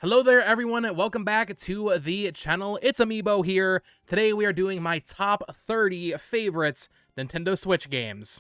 Hello there everyone, welcome back to the channel. It's Amiibo here. Today we are doing my top 30 favorite Nintendo Switch games.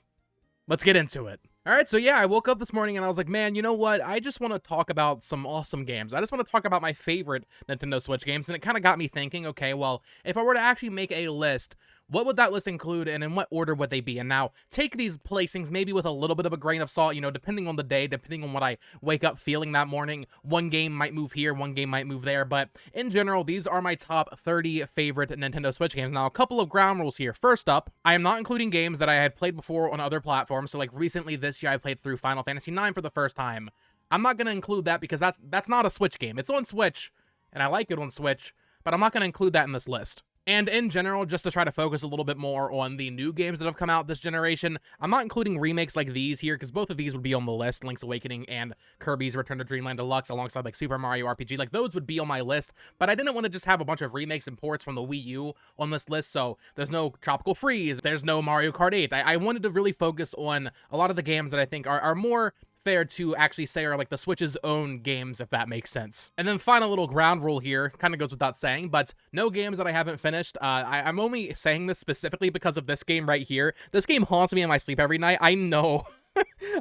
Let's get into it. Alright, so yeah, I woke up this morning and I was like, man, you know what? I just want to talk about some awesome games. I just want to talk about my favorite Nintendo Switch games, and it kind of got me thinking, okay, well, if I were to actually make a list, what would that list include and in what order would they be? And now, take these placings maybe with a little bit of a grain of salt, depending on the day, depending on what I wake up feeling that morning. One game might move here, one game might move there, but in general, these are my top 30 favorite Nintendo Switch games. Now, a couple of ground rules here. First up, I am not including games that I had played before on other platforms, so like recently this year I played through Final Fantasy IX for the first time. I'm not going to include that because that's not a Switch game. It's on Switch, and I like it on Switch, but I'm not going to include that in this list. And in general, just to try to focus a little bit more on the new games that have come out this generation, I'm not including remakes like these here, because both of these would be on the list, Link's Awakening and Kirby's Return to Dreamland Deluxe, alongside like Super Mario RPG. Like, those would be on my list, but I didn't want to just have a bunch of remakes and ports from the Wii U on this list, so there's no Tropical Freeze, there's no Mario Kart 8. I wanted to really focus on a lot of the games that I think are more fair to actually say are like the Switch's own games, if that makes sense. And then final little ground rule here, kind of goes without saying, but no games that I haven't finished. I'm only saying this specifically because of this game right here. This game haunts me in my sleep every night. I know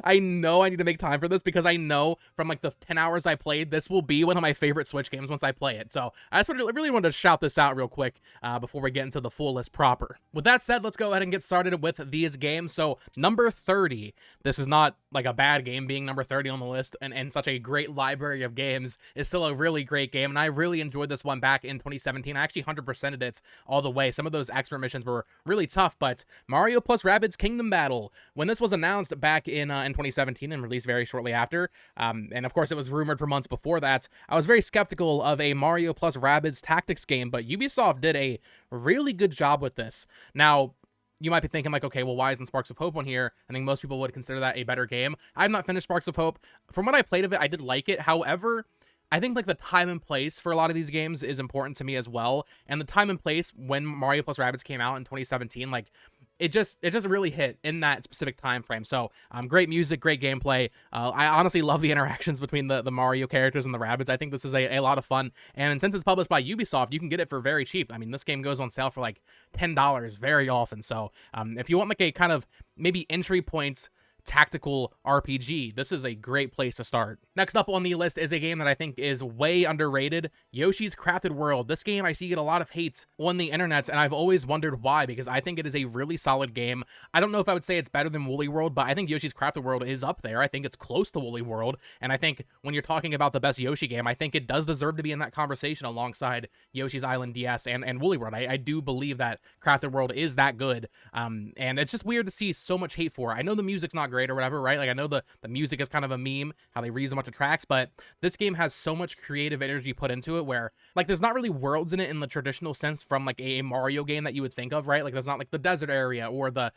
I know I need to make time for this because I know from like the 10 hours I played, this will be one of my favorite Switch games once I play it. So I just really wanted to shout this out real quick before we get into the full list proper. With that said, let's go ahead and get started with these games. So number 30, this is not like a bad game being number 30 on the list, and such a great library of games is still a really great game, and I really enjoyed this one back in 2017. I actually 100%ed it all the way. Some of those expert missions were really tough, but Mario plus Rabbids Kingdom Battle, when this was announced back in 2017 and released very shortly after, and of course it was rumored for months before that, I was very skeptical of a Mario plus Rabbids tactics game, but Ubisoft did a really good job with this. Now, you might be thinking like, okay, well, why isn't Sparks of Hope on here? I think most people would consider that a better game. I've not finished Sparks of Hope. From what I played of it, I did like it. However, I think like the time and place for a lot of these games is important to me as well. And the time and place when Mario plus Rabbids came out in 2017, like it just really hit in that specific time frame. So great music, great gameplay. I honestly love the interactions between the Mario characters and the Rabbids. I think this is a lot of fun, and since it's published by Ubisoft, you can get it for very cheap. I mean, this game goes on sale for like $10 very often. So if you want like a kind of maybe entry point tactical RPG, this is a great place to start. Next up on the list is a game that I think is way underrated, Yoshi's Crafted World. This game, I see get a lot of hate on the internet, and I've always wondered why, because I think it is a really solid game. I don't know if I would say it's better than Woolly World, but I think Yoshi's Crafted World is up there. I think it's close to Woolly World, and I think when you're talking about the best Yoshi game, I think it does deserve to be in that conversation alongside Yoshi's Island DS and Woolly World. I do believe that Crafted World is that good, and it's just weird to see so much hate for it. I know the music's not great or whatever, right? Like, I know the music is kind of a meme, how they reuse a bunch of tracks, but this game has so much creative energy put into it where, like, there's not really worlds in it in the traditional sense from, like, a Mario game that you would think of, right? Like, there's not, like, the desert area or the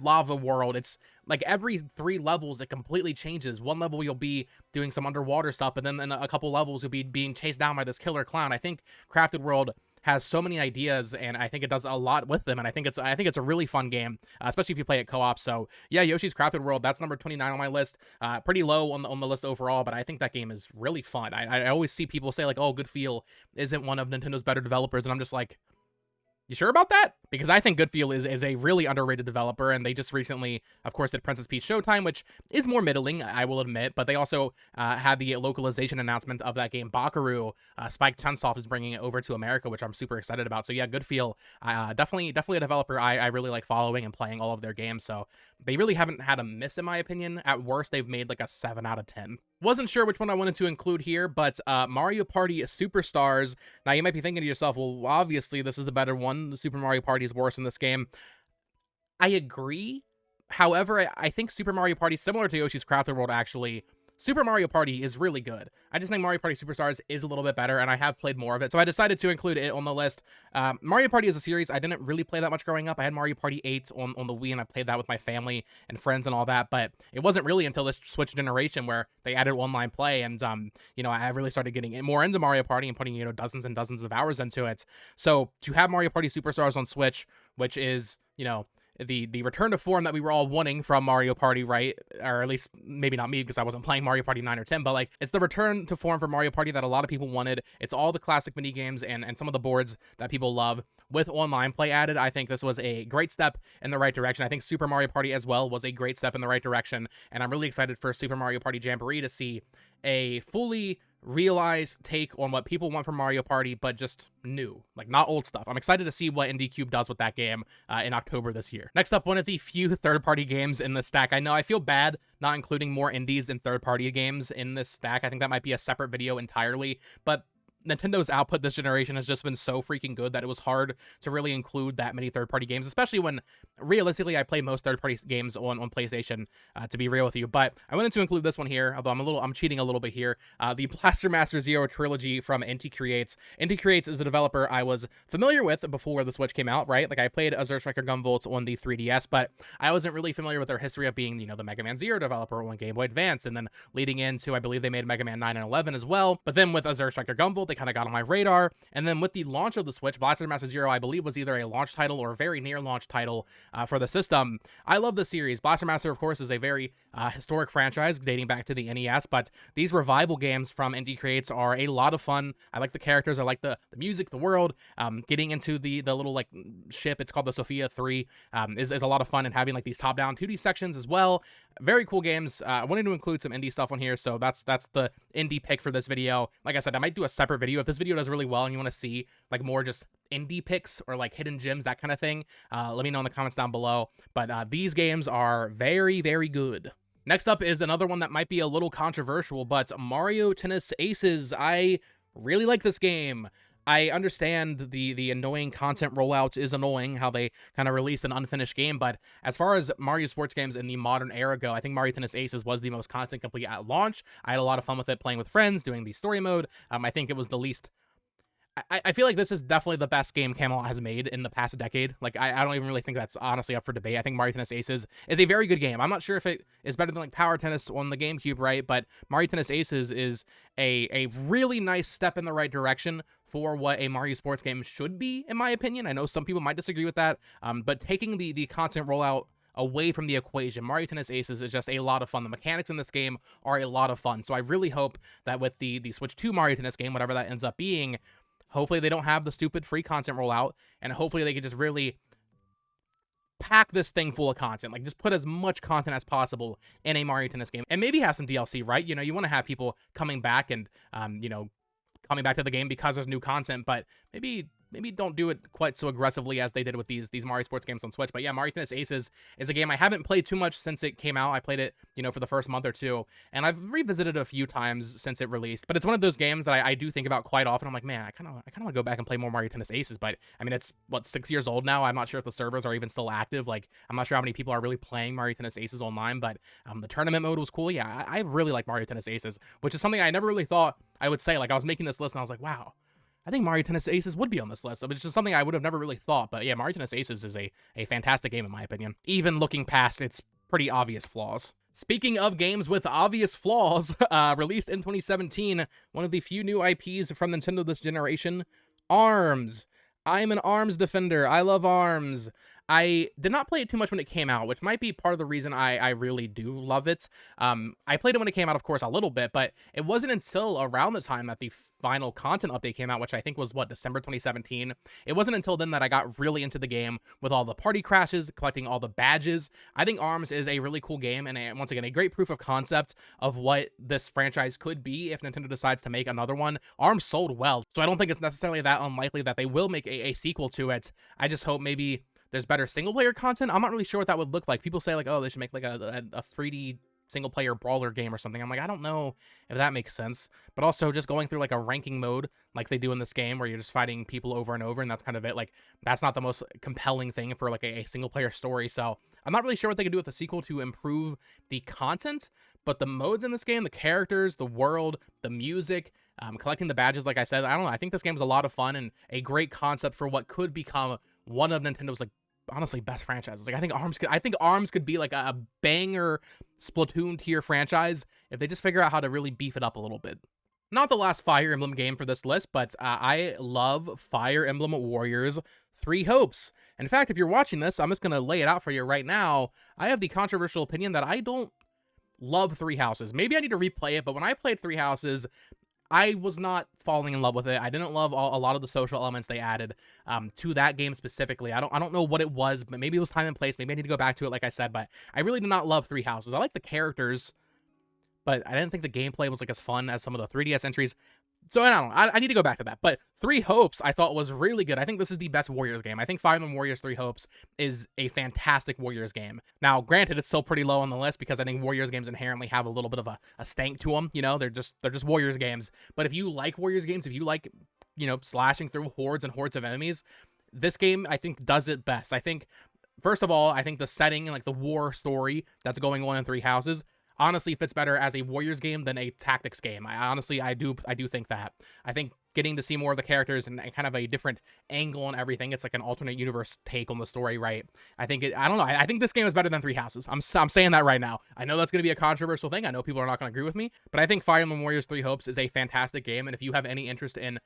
lava world. It's, like, every 3 levels, it completely changes. One level, you'll be doing some underwater stuff, and then in a couple levels, you'll be being chased down by this killer clown. I think Crafted World has so many ideas, and I think it does a lot with them, and I think it's a really fun game, especially if you play it co-op. So yeah, Yoshi's Crafted World, that's number 29 on my list. Pretty low on the list overall, but I think that game is really fun. I always see people say like, oh, Good Feel isn't one of Nintendo's better developers, and I'm just like, you sure about that? Because I think Good Feel is a really underrated developer, and they just recently, of course, did Princess Peach Showtime, which is more middling, I will admit, but they also had the localization announcement of that game, Bakaru. Spike Chunsoft is bringing it over to America, which I'm super excited about. So yeah, Good Feel, definitely a developer I really like following and playing all of their games, so they really haven't had a miss, in my opinion. At worst, they've made like a 7 out of 10. Wasn't sure which one I wanted to include here, but Mario Party Superstars. Now, you might be thinking to yourself, well, obviously, this is the better one. The Super Mario Party is worse in this game. I agree. However, I think Super Mario Party, similar to Yoshi's Crafted World, actually, Super Mario Party is really good. I just think Mario Party Superstars is a little bit better, and I have played more of it, so I decided to include it on the list. Mario Party is a series I didn't really play that much growing up. I had Mario Party 8 on the Wii, and I played that with my family and friends and all that, but it wasn't really until this Switch generation where they added online play, and, I really started getting more into Mario Party and putting, dozens and dozens of hours into it. So to have Mario Party Superstars on Switch, which is, the return to form that we were all wanting from Mario Party, right? Or at least maybe not me because I wasn't playing Mario Party 9 or 10, but like it's the return to form for Mario Party that a lot of people wanted. It's all the classic mini games and some of the boards that people love with online play added. I think this was a great step in the right direction. I think Super Mario Party as well was a great step in the right direction, and I'm really excited for Super Mario Party Jamboree to see a fully realized take on what people want from Mario Party, but just new, like not old stuff. I'm excited to see what IndieCube does with that game in October this year. Next up, one of the few third-party games in the stack. I know I feel bad not including more indies and third-party games in this stack. I think that might be a separate video entirely, but Nintendo's output this generation has just been so freaking good that it was hard to really include that many third-party games, especially when realistically I play most third-party games on PlayStation, to be real with you. But I wanted to include this one here, although I'm cheating a little bit here. The Blaster Master Zero trilogy from Inti Creates. Inti Creates is a developer I was familiar with before the Switch came out, right? Like I played Azure Striker Gunvolt on the 3DS, but I wasn't really familiar with their history of being, the Mega Man Zero developer on Game Boy Advance, and then leading into, I believe they made Mega Man 9 and 11 as well. But then with Azure Striker Gunvolt, they kind of got on my radar. And then with the launch of the Switch, Blaster Master Zero, I believe, was either a launch title or a very near launch title for the system. I love the series. Blaster Master, of course, is a very historic franchise dating back to the NES, but these revival games from Inti Creates are a lot of fun. I like the characters. I like the music, the world. Getting into the little like ship, it's called the Sophia 3, is a lot of fun, and having like these top-down 2D sections as well. Very cool games. I wanted to include some indie stuff on here, so that's the indie pick for this video. Like I said, I might do a separate video if this video does really well and you want to see like more just indie picks or like hidden gems, that kind of thing. Let me know in the comments down below. But these games are very, very good. Next up is another one that might be a little controversial, but Mario Tennis Aces. I really like this game. I understand the annoying content rollout is annoying, how they kind of release an unfinished game, but as far as Mario sports games in the modern era go, I think Mario Tennis Aces was the most content complete at launch. I had a lot of fun with it, playing with friends, doing the story mode. I think it was the least... I feel like this is definitely the best game Camelot has made in the past decade. Like, I don't even really think that's honestly up for debate. I think Mario Tennis Aces is a very good game. I'm not sure if it is better than, like, Power Tennis on the GameCube, right? But Mario Tennis Aces is a really nice step in the right direction for what a Mario sports game should be, in my opinion. I know some people might disagree with that, but taking the content rollout away from the equation, Mario Tennis Aces is just a lot of fun. The mechanics in this game are a lot of fun. So I really hope that with the Switch 2 Mario Tennis game, whatever that ends up being, hopefully they don't have the stupid free content rollout, and hopefully they can just really pack this thing full of content. Like, just put as much content as possible in a Mario Tennis game, and maybe have some DLC, right? You want to have people coming back and, coming back to the game because there's new content, but maybe don't do it quite so aggressively as they did with these Mario sports games on Switch. But yeah, Mario Tennis Aces is a game I haven't played too much since it came out. I played it, for the first month or two, and I've revisited it a few times since it released. But it's one of those games that I do think about quite often. I'm like, man, I kind of want to go back and play more Mario Tennis Aces. But I mean, it's 6 years old now. I'm not sure if the servers are even still active. Like, I'm not sure how many people are really playing Mario Tennis Aces online. But the tournament mode was cool. Yeah, I really like Mario Tennis Aces, which is something I never really thought I would say. Like, I was making this list and I was like, wow, I think Mario Tennis Aces would be on this list. It's just something I would have never really thought. But yeah, Mario Tennis Aces is a fantastic game in my opinion, even looking past its pretty obvious flaws. Speaking of games with obvious flaws, released in 2017, one of the few new IPs from Nintendo this generation, ARMS. I'm an ARMS defender. I love ARMS. I did not play it too much when it came out, which might be part of the reason I really do love it. I played it when it came out, of course, a little bit, but it wasn't until around the time that the final content update came out, which I think was, December 2017. It wasn't until then that I got really into the game with all the party crashes, collecting all the badges. I think ARMS is a really cool game, and once again, a great proof of concept of what this franchise could be if Nintendo decides to make another one. ARMS sold well, so I don't think it's necessarily that unlikely that they will make a sequel to it. I just hope maybe there's better single-player content. I'm not really sure what that would look like. People say, like, oh, they should make, like, a 3D single-player brawler game or something. I'm like, I don't know if that makes sense. But also, just going through, like, a ranking mode like they do in this game where you're just fighting people over and over, and that's kind of it. Like, that's not the most compelling thing for, like, a single-player story. So I'm not really sure what they could do with the sequel to improve the content, but the modes in this game, the characters, the world, the music, collecting the badges, like I said, I don't know. I think this game is a lot of fun and a great concept for what could become one of Nintendo's, like, honestly best franchises. Like, I think ARMS could be like a banger Splatoon tier franchise if they just figure out how to really beef it up a little bit. Not the last Fire Emblem game for this list, but I love Fire Emblem Warriors Three Hopes. In fact, if you're watching this, I'm just going to lay it out for you right now. I have the controversial opinion that I don't love Three Houses. Maybe I need to replay it, but when I played Three Houses, I was not falling in love with it. I didn't love a lot of the social elements they added to that game specifically. I don't know what it was, but maybe it was time and place. Maybe I need to go back to it, like I said, but I really did not love Three Houses. I like the characters, but I didn't think the gameplay was like as fun as some of the 3DS entries. So I don't know. I need to go back to that. But Three Hopes I thought was really good. I think this is the best Warriors game. I think Fire Emblem Warriors Three Hopes is a fantastic Warriors game. Now, granted, it's still pretty low on the list because I think Warriors games inherently have a little bit of a stank to them. You know, they're just Warriors games. But if you like Warriors games, if you like, you know, slashing through hordes and hordes of enemies, this game I think does it best. I think, first of all, I think the setting and like the war story that's going on in Three Houses honestly fits better as a Warriors game than a tactics game. I do think that. I think getting to see more of the characters and kind of a different angle on everything, it's like an alternate universe take on the story, right? I think I don't know. I think this game is better than Three Houses. I'm saying that right now. I know that's going to be a controversial thing. I know people are not going to agree with me, but I think Fire Emblem Warriors Three Hopes is a fantastic game, and if you have any interest in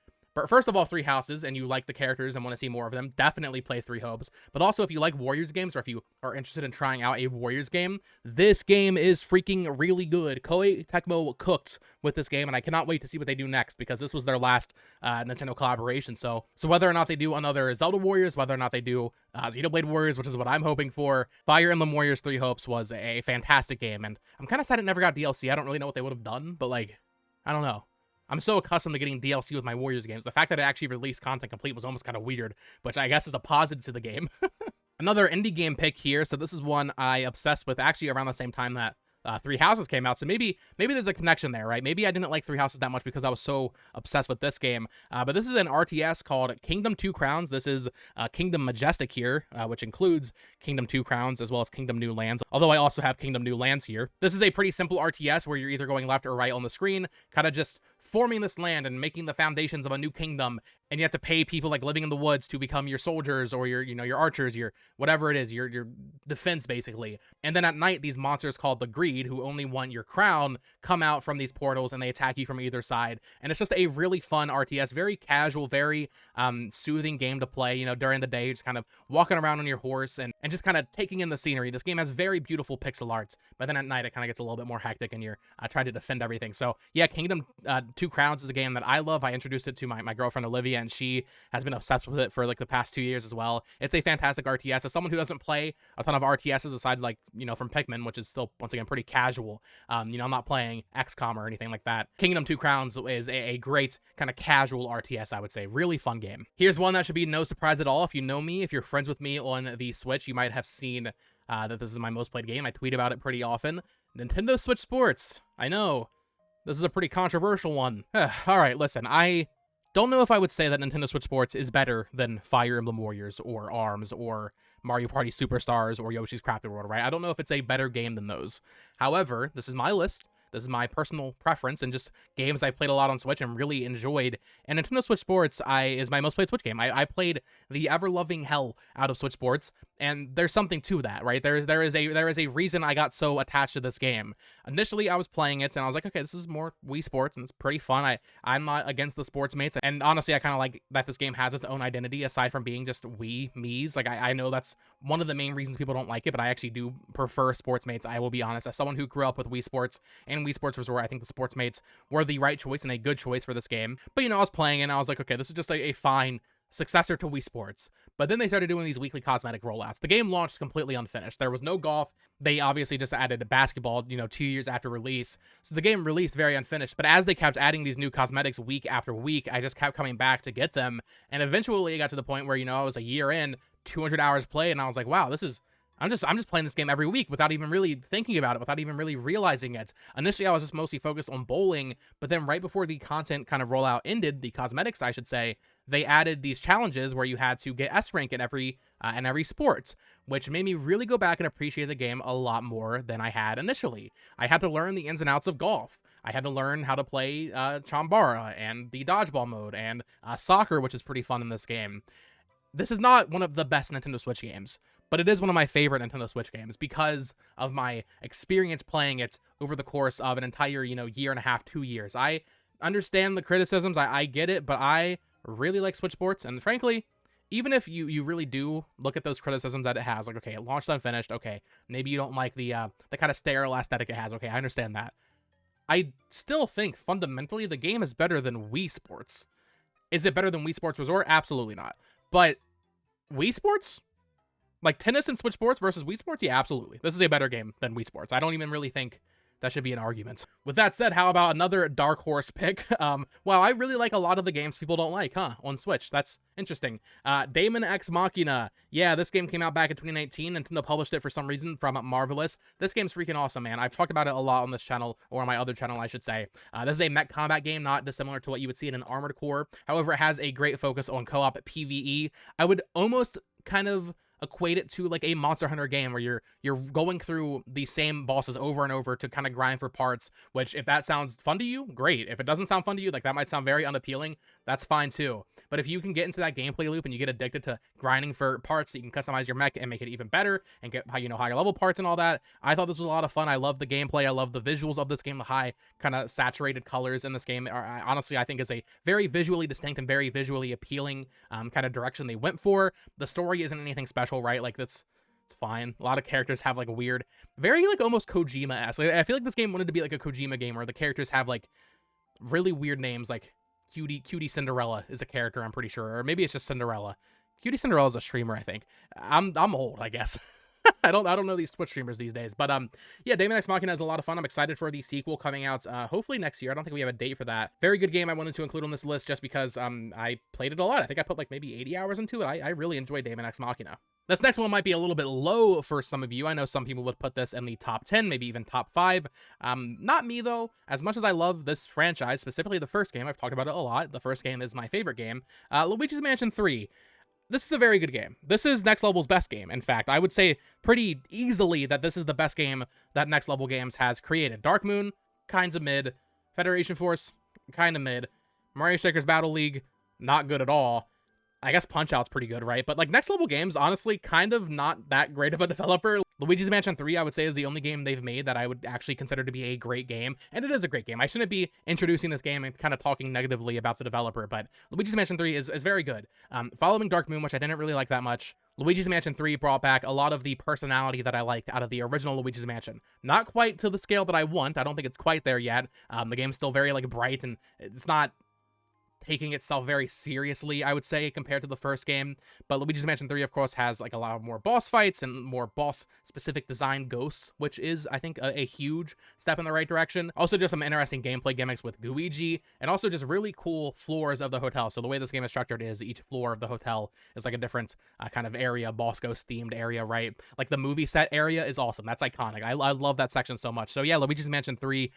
first of all, Three Houses, and you like the characters and want to see more of them, definitely play Three Hopes. But also, if you like Warriors games, or if you are interested in trying out a Warriors game, this game is freaking really good. Koei Tecmo cooked with this game, and I cannot wait to see what they do next, because this was their last Nintendo collaboration. So whether or not they do another Zelda Warriors, whether or not they do Xenoblade Warriors, which is what I'm hoping for, Fire Emblem Warriors Three Hopes was a fantastic game, and I'm kind of sad it never got DLC. I don't really know what they would have done, but like, I don't know. I'm so accustomed to getting DLC with my Warriors games. The fact that it actually released content complete was almost kind of weird, which I guess is a positive to the game. Another indie game pick here. So this is one I obsessed with actually around the same time that Three Houses came out. So maybe there's a connection there, right? Maybe I didn't like Three Houses that much because I was so obsessed with this game. But this is an RTS called Kingdom Two Crowns. This is Kingdom Majestic here, which includes Kingdom Two Crowns as well as Kingdom New Lands. Although I also have Kingdom New Lands here. This is a pretty simple RTS where you're either going left or right on the screen, kind of just forming this land and making the foundations of a new kingdom, and you have to pay people like living in the woods to become your soldiers or your archers, your whatever it is, your defense basically. And then at night, these monsters called the Greed, who only want your crown, come out from these portals and they attack you from either side. And it's just a really fun RTS, very casual, very soothing game to play. You know, during the day, just kind of walking around on your horse and just kind of taking in the scenery. This game has very beautiful pixel arts, but then at night it kind of gets a little bit more hectic and you're trying to defend everything. So yeah, Kingdom Two Crowns is a game that I love. I introduced it to my girlfriend Olivia, and she has been obsessed with it for like the past 2 years as well. It's a fantastic RTS. As someone who doesn't play a ton of RTSs aside, like, you know, from Pikmin, which is still once again pretty casual, you know, I'm not playing XCOM or anything like that. Kingdom Two Crowns is a great kind of casual RTS, I would say. Really fun game. Here's one that should be no surprise at all. If you know me, if you're friends with me on the Switch, you might have seen that this is my most played game. I tweet about it pretty often. Nintendo Switch Sports. I know. This is a pretty controversial one. All right, listen, I don't know if I would say that Nintendo Switch Sports is better than Fire Emblem Warriors or ARMS or Mario Party Superstars or Yoshi's Crafted World, right? I don't know if it's a better game than those. However, this is my list. This is my personal preference and just games I've played a lot on Switch and really enjoyed. And Nintendo Switch Sports is my most played Switch game. I played the ever-loving hell out of Switch Sports, and there's something to that, right? There is a reason I got so attached to this game. Initially, I was playing it, and I was like, okay, this is more Wii Sports, and it's pretty fun. I'm not against the sports mates, and honestly, I kind of like that this game has its own identity aside from being just Wii me's. Like, I know that's one of the main reasons people don't like it, but I actually do prefer sports mates. I will be honest, as someone who grew up with Wii Sports and Wii Sports Resort, I think the sports mates were the right choice and a good choice for this game. But, you know, I was playing and I was like, okay, this is just a fine successor to Wii Sports. But then they started doing these weekly cosmetic rollouts. The game launched completely unfinished. There was no golf. They obviously just added basketball, you know, 2 years after release. So the game released very unfinished. But as they kept adding these new cosmetics week after week, I just kept coming back to get them. And eventually it got to the point where, you know, I was a year in, 200 hours played, and I was like, wow, this is... I'm just playing this game every week without even really thinking about it, without even really realizing it. Initially, I was just mostly focused on bowling, but then right before the content kind of rollout ended, the cosmetics, I should say, they added these challenges where you had to get S rank in every sport, which made me really go back and appreciate the game a lot more than I had initially. I had to learn the ins and outs of golf. I had to learn how to play Chambara and the dodgeball mode and soccer, which is pretty fun in this game. This is not one of the best Nintendo Switch games, but it is one of my favorite Nintendo Switch games because of my experience playing it over the course of an entire, you know, year and a half, 2 years. I understand the criticisms. I get it, but I really like Switch Sports, and frankly, even if you really do look at those criticisms that it has, like, okay, it launched unfinished, okay, maybe you don't like the kind of sterile aesthetic it has, okay, I understand that. I still think fundamentally the game is better than Wii Sports. Is it better than Wii Sports Resort? Absolutely not. But Wii Sports? Like tennis and Switch Sports versus Wii Sports? Yeah, absolutely. This is a better game than Wii Sports. I don't even really think that should be an argument. With that said, how about another dark horse pick? Wow, I really like a lot of the games people don't like, huh? On Switch. That's interesting. Daemon X Machina. Yeah, this game came out back in 2019. Nintendo published it for some reason from Marvelous. This game's freaking awesome, man. I've talked about it a lot on this channel, or on my other channel, I should say. This is a mech combat game, not dissimilar to what you would see in an Armored Core. However, it has a great focus on co-op PvE. I would almost kind of equate it to like a Monster Hunter game where you're going through the same bosses over and over to kind of grind for parts, which if that sounds fun to you, great. If it doesn't sound fun to you, like that might sound very unappealing, that's fine too. But if you can get into that gameplay loop and you get addicted to grinding for parts so you can customize your mech and make it even better and get higher level parts and all that, I thought this was a lot of fun. I love the gameplay. I love the visuals of this game. The high kind of saturated colors in this game are honestly, I think, is a very visually distinct and very visually appealing kind of direction they went for. The story isn't anything special, right? Like it's fine. A lot of characters have like a weird, very like almost Kojima-esque. Like, I feel like this game wanted to be like a Kojima game where the characters have like really weird names, like Cutie Cinderella is a character, I'm pretty sure, or maybe it's just Cinderella. Cutie Cinderella is a streamer, I think. I'm old, I guess. I don't know these Twitch streamers these days, but yeah, Daemon X Machina is a lot of fun. I'm excited for the sequel coming out hopefully next year. I don't think we have a date for that. Very good game I wanted to include on this list just because I played it a lot. I think I put like maybe 80 hours into it. I really enjoyed Daemon X Machina. This next one might be a little bit low for some of you. I know some people would put this in the top 10, maybe even top 5. Not me, though. As much as I love this franchise, specifically the first game, I've talked about it a lot. The first game is my favorite game. Luigi's Mansion 3. This is a very good game. This is Next Level's best game. In fact, I would say pretty easily that this is the best game that Next Level Games has created. Dark Moon, kinds of mid. Federation Force, kind of mid. Mario Strikers Battle League, not good at all. I guess Punch-Out's pretty good, right? But like Next Level Games, honestly, kind of not that great of a developer. Luigi's Mansion 3, I would say, is the only game they've made that I would actually consider to be a great game. And it is a great game. I shouldn't be introducing this game and kind of talking negatively about the developer, but Luigi's Mansion 3 is very good. Following Dark Moon, which I didn't really like that much, Luigi's Mansion 3 brought back a lot of the personality that I liked out of the original Luigi's Mansion. Not quite to the scale that I want. I don't think it's quite there yet. The game's still very like bright, and it's not taking itself very seriously, I would say, compared to the first game. But Luigi's Mansion 3, of course, has like a lot more boss fights and more boss-specific design ghosts, which is, I think, a huge step in the right direction. Also, just some interesting gameplay gimmicks with Gooigi, and also just really cool floors of the hotel. So the way this game is structured is each floor of the hotel is like a different kind of area, boss ghost-themed area, right? Like the movie set area is awesome. That's iconic. I love that section so much. So yeah, Luigi's Mansion 3,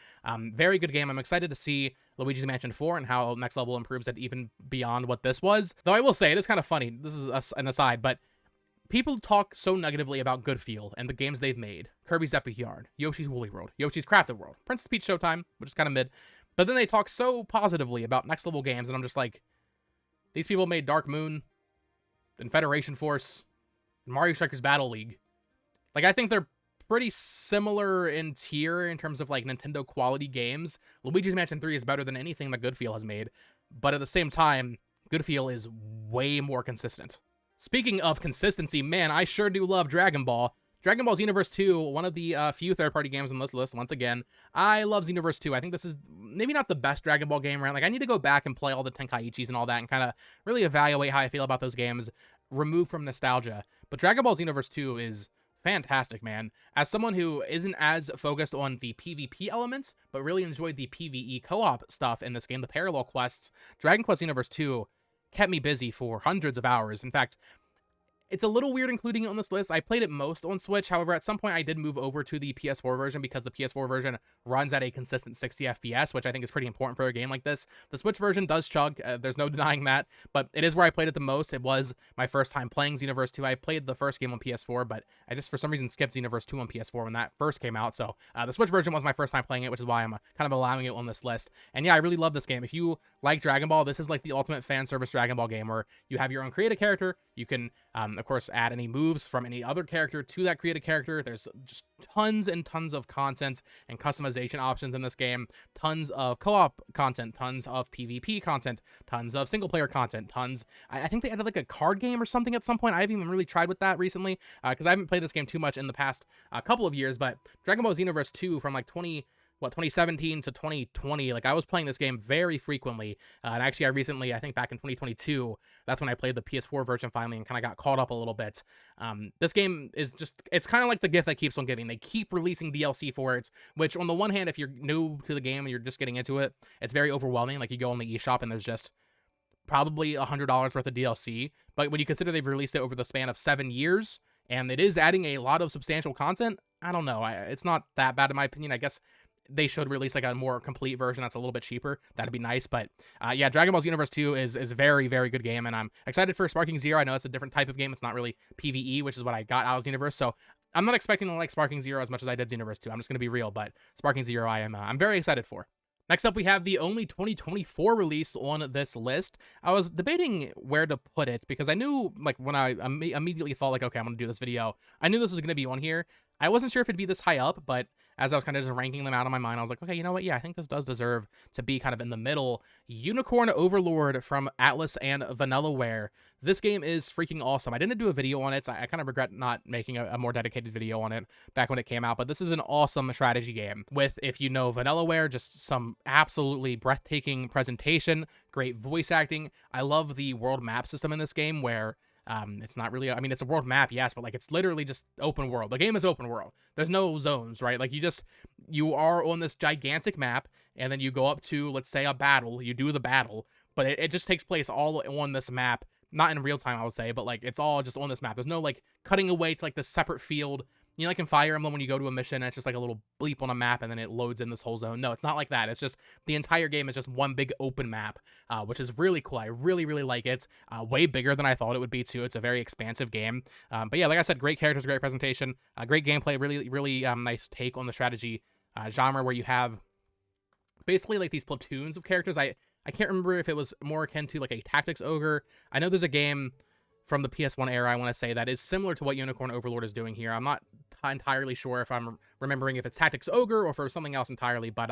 very good game. I'm excited to see Luigi's Mansion 4 and how Next Level improves it even beyond what this was. Though I will say, it is kind of funny, this is an aside, but people talk so negatively about Good Feel and the games they've made. Kirby's Epic Yarn, Yoshi's Woolly World, Yoshi's Crafted World, Princess Peach Showtime, which is kind of mid. But then they talk so positively about Next Level games, and I'm just like, these people made Dark Moon and Federation Force and Mario Strikers Battle League. Like, I think they're pretty similar in tier in terms of like Nintendo quality games. Luigi's Mansion 3 is better than anything that Good Feel has made, but at the same time, Good Feel is way more consistent. Speaking of consistency, man, I sure do love Dragon Ball. Dragon Ball Xenoverse 2, one of the few third-party games on this list, once again. I love Xenoverse 2. I think this is maybe not the best Dragon Ball game around. Like, I need to go back and play all the Tenkaichis and all that and kind of really evaluate how I feel about those games, removed from nostalgia. But Dragon Ball Xenoverse 2 is fantastic, man. As someone who isn't as focused on the PvP elements, but really enjoyed the PvE co-op stuff in this game, the parallel quests, Dragon Quest Xenoverse 2 kept me busy for hundreds of hours. In fact, it's a little weird including it on this list. I played it most on Switch. However, at some point I did move over to the PS4 version because the PS4 version runs at a consistent 60 FPS, which I think is pretty important for a game like this. The Switch version does chug. There's no denying that, but it is where I played it the most. It was my first time playing Xenoverse 2. I played the first game on PS4, but I just for some reason skipped Xenoverse 2 on PS4 when that first came out. So the Switch version was my first time playing it, which is why I'm kind of allowing it on this list. And yeah, I really love this game. If you like Dragon Ball, this is like the ultimate fan service Dragon Ball game where you have your own creative character. You can Of course, add any moves from any other character to that created character. There's just tons and tons of content and customization options in this game. Tons of co-op content, tons of PvP content, tons of single-player content, tons. I think they added like a card game or something at some point. I haven't even really tried with that recently because I haven't played this game too much in the past couple of years. But Dragon Ball Xenoverse 2 from like 2017 to 2020, like I was playing this game very frequently, and actually I think back in 2022, that's when I played the PS4 version finally and kind of got caught up a little bit. This game is it's kind of like the gift that keeps on giving. They keep releasing DLC for it, which on the one hand, if you're new to the game and you're just getting into it, it's very overwhelming. Like you go on the eShop and there's just probably $100 worth of DLC, but when you consider they've released it over the span of 7 years, and it is adding a lot of substantial content, I don't know, it's not that bad in my opinion. I guess they should release like a more complete version that's a little bit cheaper. That'd be nice. But yeah, Dragon Ball Xenoverse 2 is a very, very good game, and I'm excited for Sparking Zero. I know it's a different type of game. It's not really PvE, which is what I got out of Xenoverse. So I'm not expecting to like Sparking Zero as much as I did Xenoverse 2. I'm just going to be real, but Sparking Zero I'm very excited for. Next up, we have the only 2024 release on this list. I was debating where to put it because I knew, like, when I immediately thought, like, okay, I'm going to do this video, I knew this was going to be on here. I wasn't sure if it'd be this high up, but as I was kind of just ranking them out in my mind, I was like, okay, you know what? Yeah, I think this does deserve to be kind of in the middle. Unicorn Overlord from Atlus and Vanillaware. This game is freaking awesome. I didn't do a video on it. I kind of regret not making a more dedicated video on it back when it came out, but this is an awesome strategy game with, if you know Vanillaware, just some absolutely breathtaking presentation, great voice acting. I love the world map system in this game where it's not really, I mean, it's a world map, yes, but like it's literally just open world. The game is open world. There's no zones, right? Like you are on this gigantic map, and then you go up to, let's say, a battle. You do the battle, but it just takes place all on this map. Not in real time, I would say, but like it's all just on this map. There's no like cutting away to like this separate field. You know, like in Fire Emblem, when you go to a mission, it's just like a little bleep on a map, and then it loads in this whole zone. No, it's not like that. It's just the entire game is just one big open map, which is really cool. I really, really like it. Way bigger than I thought it would be, too. It's a very expansive game. But yeah, like I said, great characters, great presentation, great gameplay, really, really nice take on the strategy genre where you have basically like these platoons of characters. I can't remember if it was more akin to like a Tactics Ogre. I know there's a game from the PS1 era, I want to say, that is similar to what Unicorn Overlord is doing here. I'm not entirely sure if I'm remembering if it's Tactics Ogre or for something else entirely, but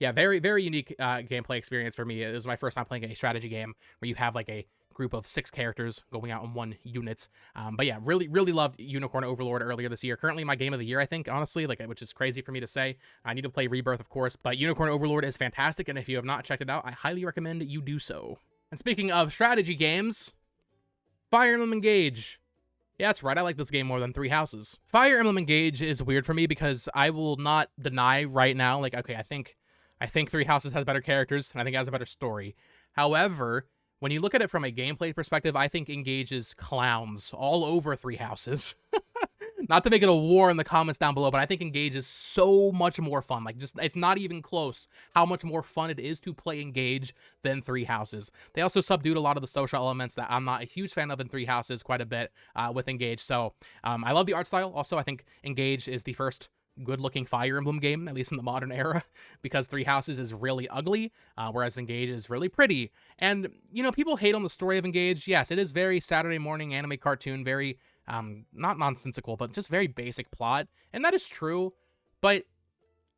yeah, very, very unique gameplay experience for me. It was my first time playing a strategy game where you have like a group of 6 characters going out in one unit. But yeah, really, really loved Unicorn Overlord earlier this year. Currently my game of the year, I think, honestly, like, which is crazy for me to say. I need to play Rebirth, of course, but Unicorn Overlord is fantastic, and if you have not checked it out, I highly recommend you do so. And speaking of strategy games, Fire Emblem Engage. Yeah, that's right, I like this game more than Three Houses. Fire Emblem Engage is weird for me because I will not deny right now, like, okay, I think Three Houses has better characters, and I think it has a better story. However, when you look at it from a gameplay perspective, I think Engage is clowns all over Three Houses. Not to make it a war in the comments down below, but I think Engage is so much more fun. Like, just, it's not even close how much more fun it is to play Engage than Three Houses. They also subdued a lot of the social elements that I'm not a huge fan of in Three Houses quite a bit with Engage. So I love the art style. Also, I think Engage is the first good-looking Fire Emblem game, at least in the modern era, because Three Houses is really ugly, whereas Engage is really pretty. And, you know, people hate on the story of Engage. Yes, it is very Saturday morning anime cartoon, very not nonsensical, but just very basic plot, and that is true. But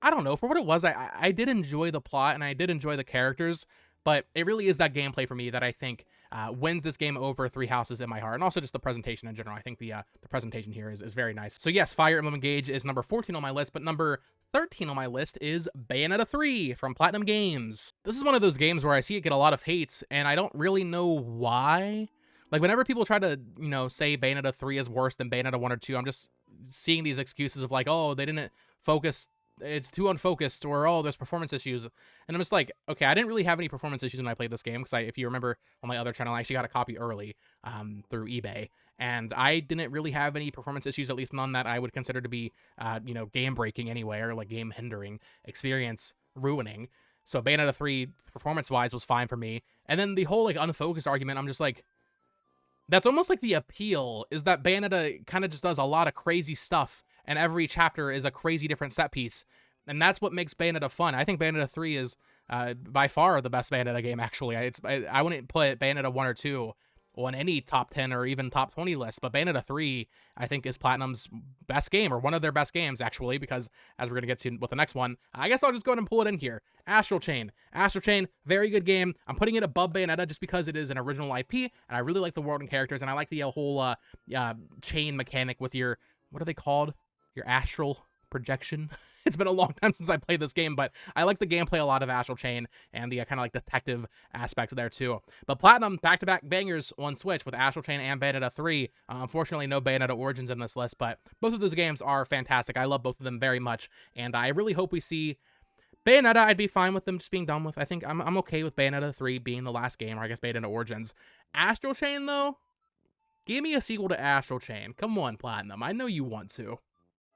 I don't know, for what it was, I did enjoy the plot and I did enjoy the characters, but it really is that gameplay for me that I think wins this game over Three Houses in my heart, and also just the presentation in general. I think the presentation here is very nice. So yes, Fire Emblem Engage is number 14 on my list, but number 13 on my list is Bayonetta 3 from Platinum Games. This is one of those games where I see it get a lot of hate, and I don't really know why. Like, whenever people try to, you know, say Bayonetta 3 is worse than Bayonetta 1 or 2, I'm just seeing these excuses of like, oh, they didn't focus, it's too unfocused, or oh, there's performance issues. And I'm just like, okay, I didn't really have any performance issues when I played this game, because if you remember on my other channel, I actually got a copy early through eBay, and I didn't really have any performance issues, at least none that I would consider to be, you know, game breaking anyway, or like game hindering, experience ruining. So Bayonetta 3 performance-wise was fine for me. And then the whole like unfocused argument, I'm just like, that's almost like the appeal, is that Bayonetta kind of just does a lot of crazy stuff, and every chapter is a crazy different set piece, and that's what makes Bayonetta fun. I think Bayonetta 3 is by far the best Bayonetta game, actually. I wouldn't put Bayonetta 1 or 2 on any top 10 or even top 20 list, but Bayonetta 3, I think, is Platinum's best game, or one of their best games, actually, because as we're going to get to with the next one, I guess I'll just go ahead and pull it in here. Astral Chain. Astral Chain, very good game. I'm putting it above Bayonetta just because it is an original IP, and I really like the world and characters, and I like the whole chain mechanic with your, what are they called? Your astral projection. It's been a long time since I played this game, but I like the gameplay a lot of Astral Chain and the kind of like detective aspects there too. But Platinum, back-to-back bangers on Switch with Astral Chain and Bayonetta 3. Unfortunately, no Bayonetta Origins in this list, but both of those games are fantastic. I love both of them very much, and I really hope we see Bayonetta. I'd be fine with them just being done with. I think I'm okay with Bayonetta 3 being the last game, or I guess Bayonetta Origins. Astral Chain, though? Give me a sequel to Astral Chain. Come on, Platinum. I know you want to.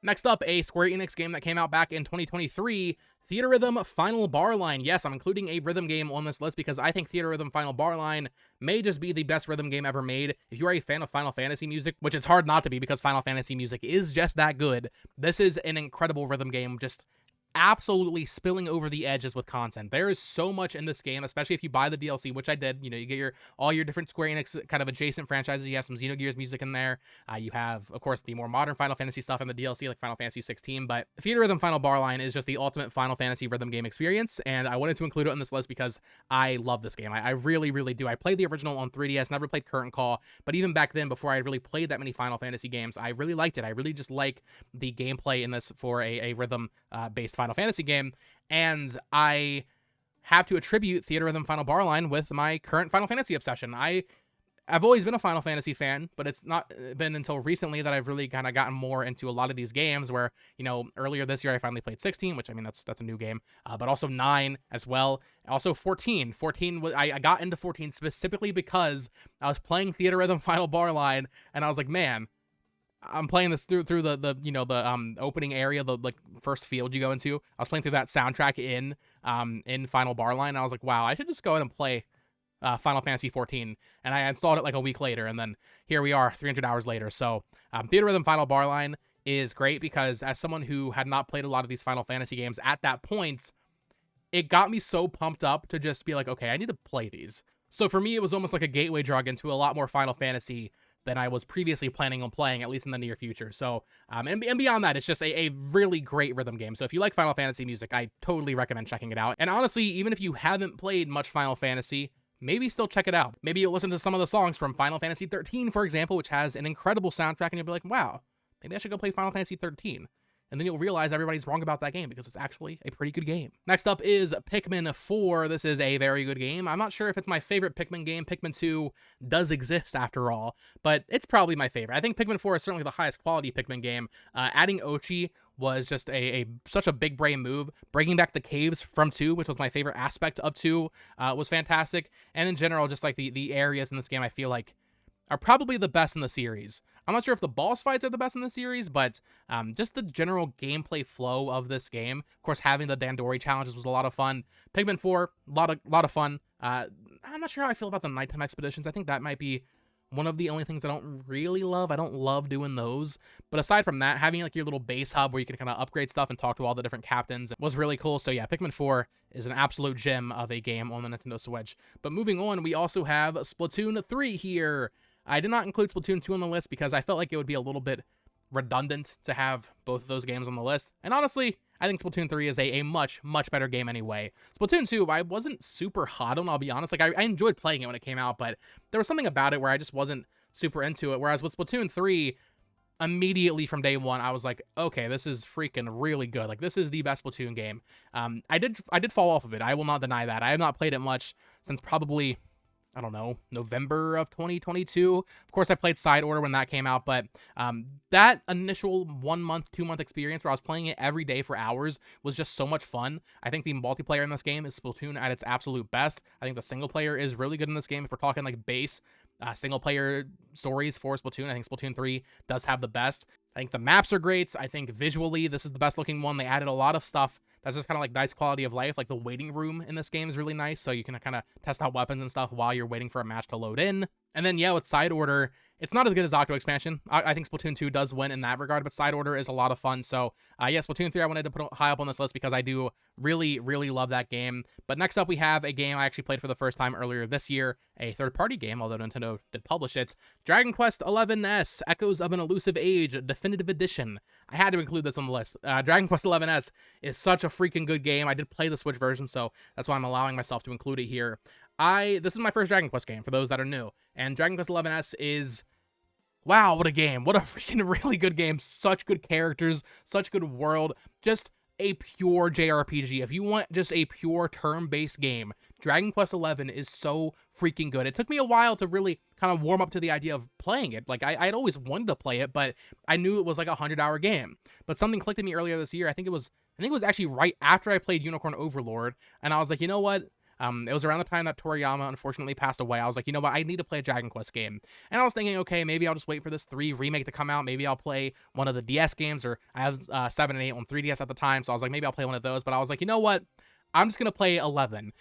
Next up, a Square Enix game that came out back in 2023, Theatrhythm Final Bar Line. Yes, I'm including a rhythm game on this list because I think Theatrhythm Final Bar Line may just be the best rhythm game ever made. If you are a fan of Final Fantasy music, which it's hard not to be because Final Fantasy music is just that good, this is an incredible rhythm game, just absolutely spilling over the edges with content. There is so much in this game, especially if you buy the DLC, which I did. You know, you get all your different Square Enix kind of adjacent franchises. You have some Xenogears music in there. You have, of course, the more modern Final Fantasy stuff in the DLC, like Final Fantasy 16. But Theatrhythm Final Bar Line is just the ultimate Final Fantasy rhythm game experience, and I wanted to include it on this list because I love this game. I really, really do. I played the original on 3DS, never played Current Call, but even back then, before I really played that many Final Fantasy games, I really liked it. I really just like the gameplay in this for a rhythm-based Final Fantasy game, and I have to attribute Theatrhythm Final Bar Line with my current Final Fantasy obsession. I've always been a Final Fantasy fan, but it's not been until recently that I've really kind of gotten more into a lot of these games where, you know, earlier this year I finally played 16, which I mean, that's a new game, but also 9 as well. Also 14. 14, I got into 14 specifically because I was playing Theatrhythm Final Bar Line, and I was like, man, I'm playing this through the you know, the opening area, the like first field you go into. I was playing through that soundtrack in Final Bar Line, and I was like, wow, I should just go ahead and play Final Fantasy 14, and I installed it like a week later, and then here we are 300 hours later. So Theatrhythm Final Bar Line is great because as someone who had not played a lot of these Final Fantasy games at that point, it got me so pumped up to just be like, okay, I need to play these. So for me, it was almost like a gateway drug into a lot more Final Fantasy than I was previously planning on playing, at least in the near future. So, and beyond that, it's just a really great rhythm game. So if you like Final Fantasy music, I totally recommend checking it out. And honestly, even if you haven't played much Final Fantasy, maybe still check it out. Maybe you'll listen to some of the songs from Final Fantasy 13, for example, which has an incredible soundtrack, and you'll be like, wow, maybe I should go play Final Fantasy 13. And then you'll realize everybody's wrong about that game because it's actually a pretty good game. Next up is Pikmin 4. This is a very good game. I'm not sure if it's my favorite Pikmin game. Pikmin 2 does exist after all, but it's probably my favorite. I think Pikmin 4 is certainly the highest quality Pikmin game. Adding Ochi was just such a big brain move. Bringing back the caves from 2, which was my favorite aspect of 2, was fantastic. And in general, just like the areas in this game, I feel like are probably the best in the series. I'm not sure if the boss fights are the best in the series, but just the general gameplay flow of this game. Of course, having the Dandori challenges was a lot of fun. Pikmin 4, a lot of fun. I'm not sure how I feel about the nighttime expeditions. I think that might be one of the only things I don't really love. I don't love doing those. But aside from that, having like your little base hub where you can kind of upgrade stuff and talk to all the different captains was really cool. So yeah, Pikmin 4 is an absolute gem of a game on the Nintendo Switch. But moving on, we also have Splatoon 3 here. I did not include Splatoon 2 on the list because I felt like it would be a little bit redundant to have both of those games on the list. And honestly, I think Splatoon 3 is a much, much better game anyway. Splatoon 2, I wasn't super hot on, I'll be honest. Like, I enjoyed playing it when it came out, but there was something about it where I just wasn't super into it. Whereas with Splatoon 3, immediately from day one, I was like, okay, this is freaking really good. Like, this is the best Splatoon game. I did fall off of it. I will not deny that. I have not played it much since probably, I don't know, November of 2022. Of course, I played Side Order when that came out, but that initial 1 month, 2 month experience where I was playing it every day for hours was just so much fun. I think the multiplayer in this game is Splatoon at its absolute best. I think the single player is really good in this game. If we're talking like base single player stories for Splatoon, I think Splatoon 3 does have the best. I think the maps are great. I think visually this is the best looking one. They added a lot of stuff that's just kind of like nice quality of life. Like the waiting room in this game is really nice, so you can kind of test out weapons and stuff while you're waiting for a match to load in. And then, yeah, with Side Order, it's not as good as Octo Expansion. I think Splatoon 2 does win in that regard, but Side Order is a lot of fun. So, yeah, Splatoon 3 I wanted to put high up on this list because I do really, really love that game. But next up, we have a game I actually played for the first time earlier this year, a third-party game, although Nintendo did publish it. Dragon Quest XI's Echoes of an Elusive Age Definitive Edition. I had to include this on the list. Dragon Quest XI's is such a freaking good game. I did play the Switch version, so that's why I'm allowing myself to include it here. This is my first Dragon Quest game, for those that are new, and Dragon Quest XI's is, wow, what a game. What a freaking really good game. Such good characters, such good world, just a pure JRPG. If you want just a pure turn-based game, Dragon Quest XI is so freaking good. It took me a while to really kind of warm up to the idea of playing it. Like, I'd always wanted to play it, but I knew it was like a 100-hour game. But something clicked in me earlier this year. I think it was actually right after I played Unicorn Overlord, and I was like, you know what? It was around the time that Toriyama unfortunately passed away. I was like, you know what? I need to play a Dragon Quest game. And I was thinking, okay, maybe I'll just wait for this 3 remake to come out. Maybe I'll play one of the DS games, or I have 7 and 8 on 3DS at the time. So I was like, maybe I'll play one of those. But I was like, you know what? I'm just going to play 11.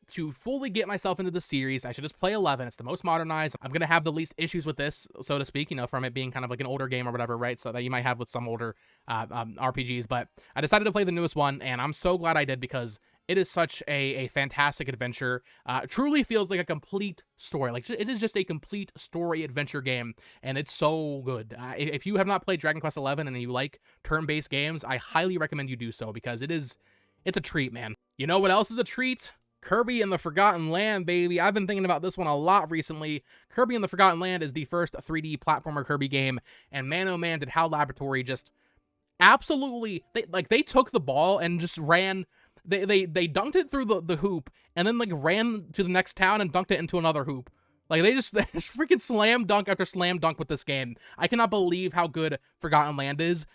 To fully get myself into the series, I should just play 11. It's the most modernized. I'm going to have the least issues with this, so to speak, you know, from it being kind of like an older game or whatever, right? So that you might have with some older RPGs. But I decided to play the newest one, and I'm so glad I did because it is such a fantastic adventure. Truly feels like a complete story. Like, it is just a complete story adventure game, and it's so good. If you have not played Dragon Quest XI and you like turn-based games, I highly recommend you do so because it's a treat, man. You know what else is a treat? Kirby and the Forgotten Land, baby. I've been thinking about this one a lot recently. Kirby and the Forgotten Land is the first 3D platformer Kirby game, and man, oh man, did HAL Laboratory just absolutely, they took the ball and just ran. They dunked it through the hoop, and then like ran to the next town and dunked it into another hoop. Like, they just freaking slam dunk after slam dunk with this game. I cannot believe how good Forgotten Land is,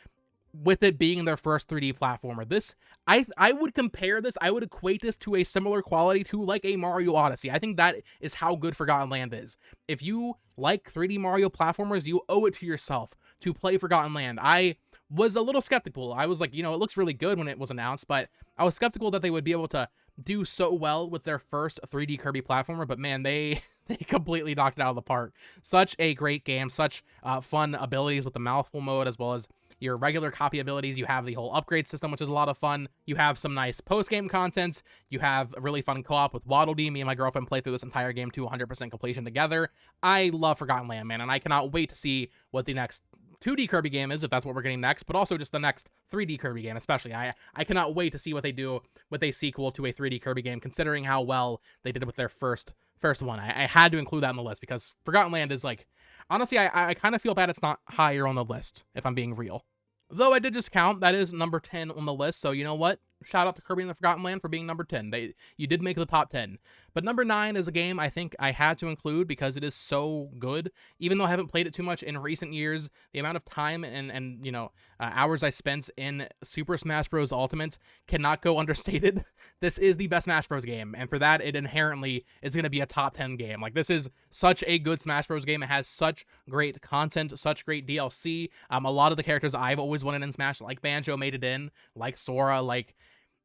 with it being their first 3D platformer. This, I would compare this, I would equate this to a similar quality to like a Mario Odyssey. I think that is how good Forgotten Land is. If you like 3D Mario platformers, you owe it to yourself to play Forgotten Land. I was a little skeptical. I was like, you know, it looks really good when it was announced, but I was skeptical that they would be able to do so well with their first 3D Kirby platformer, but man, they completely knocked it out of the park. Such a great game, such fun abilities with the mouthful mode, as well as your regular copy abilities. You have the whole upgrade system, which is a lot of fun. You have some nice post-game content. You have a really fun co-op with Waddle Dee. Me and my girlfriend played through this entire game to 100% completion together. I love Forgotten Land, man, and I cannot wait to see what the next 2D Kirby game is, if that's what we're getting next, but also just the next 3D Kirby game, especially. I cannot wait to see what they do with a sequel to a 3D Kirby game, considering how well they did with their first one. I had to include that on the list because Forgotten Land is like, honestly, I kind of feel bad it's not higher on the list, if I'm being real. Though I did just count, that is number 10 on the list, so you know what? Shout out to Kirby and the Forgotten Land for being number 10. You did make the top 10. But number 9 is a game I think I had to include because it is so good. Even though I haven't played it too much in recent years, the amount of time and you know, hours I spent in Super Smash Bros. Ultimate cannot go understated. This is the best Smash Bros. Game, and for that, it inherently is going to be a top 10 game. Like, this is such a good Smash Bros. Game. It has such great content, such great DLC. A lot of the characters I've always wanted in Smash, like Banjo, made it in, like Sora, like...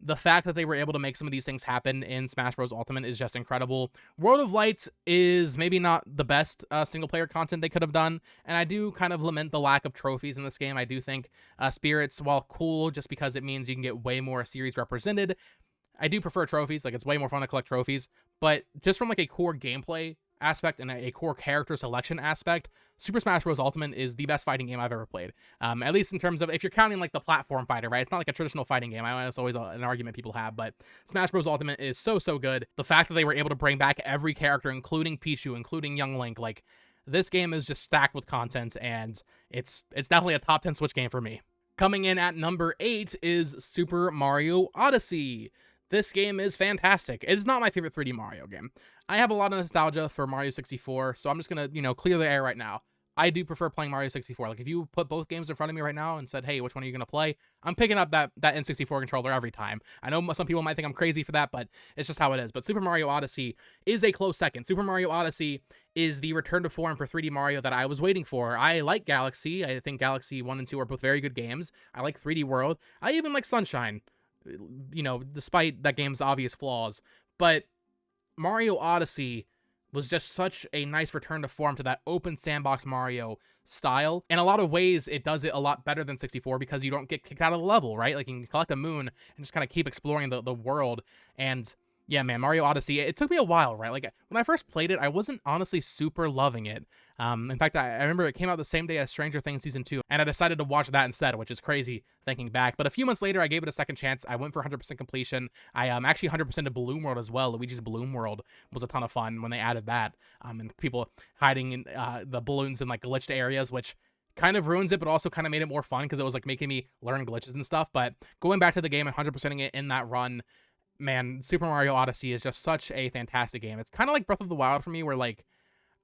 The fact that they were able to make some of these things happen in Smash Bros. Ultimate is just incredible. World of Light is maybe not the best single-player content they could have done, and I do kind of lament the lack of trophies in this game. I do think Spirits, while cool just because it means you can get way more series represented, I do prefer trophies. Like, it's way more fun to collect trophies, but just from like a core gameplay aspect and a core character selection aspect, Super Smash Bros. Ultimate is the best fighting game I've ever played. At least in terms of, if you're counting like the platform fighter, right? It's not like a traditional fighting game. I know it's always an argument people have, but Smash Bros. Ultimate is so good. The fact that they were able to bring back every character, including Pichu, including Young Link, like, this game is just stacked with content, and it's definitely a top 10 Switch game for me. Coming in at number 8 is Super Mario Odyssey. This game is fantastic. It is not my favorite 3D Mario game. I have a lot of nostalgia for Mario 64, so I'm just gonna, you know, clear the air right now. I do prefer playing Mario 64. Like, if you put both games in front of me right now and said, hey, which one are you gonna play? I'm picking up that N64 controller every time. I know some people might think I'm crazy for that, but it's just how it is. But Super Mario Odyssey is a close second. Super Mario Odyssey is the return to form for 3D Mario that I was waiting for. I like Galaxy. I think Galaxy 1 and 2 are both very good games. I like 3D World. I even like Sunshine, you know, despite that game's obvious flaws. But Mario Odyssey was just such a nice return to form to that open sandbox Mario style. In a lot of ways, it does it a lot better than 64 because you don't get kicked out of the level, right? Like, you can collect a moon and just kind of keep exploring the world. And yeah, man, Mario Odyssey, it took me a while, right? Like, when I first played it, I wasn't honestly super loving it. In fact, I remember it came out the same day as Stranger Things Season 2, and I decided to watch that instead, which is crazy thinking back. But a few months later, I gave it a second chance. I went for 100% completion. I actually 100% to Bloom World as well. Luigi's Bloom World was a ton of fun when they added that. And people hiding in the balloons in, like, glitched areas, which kind of ruins it, but also kind of made it more fun because it was, like, making me learn glitches and stuff. But going back to the game and 100%ing it in that run, man, Super Mario Odyssey is just such a fantastic game. It's kind of like Breath of the Wild for me, where, like,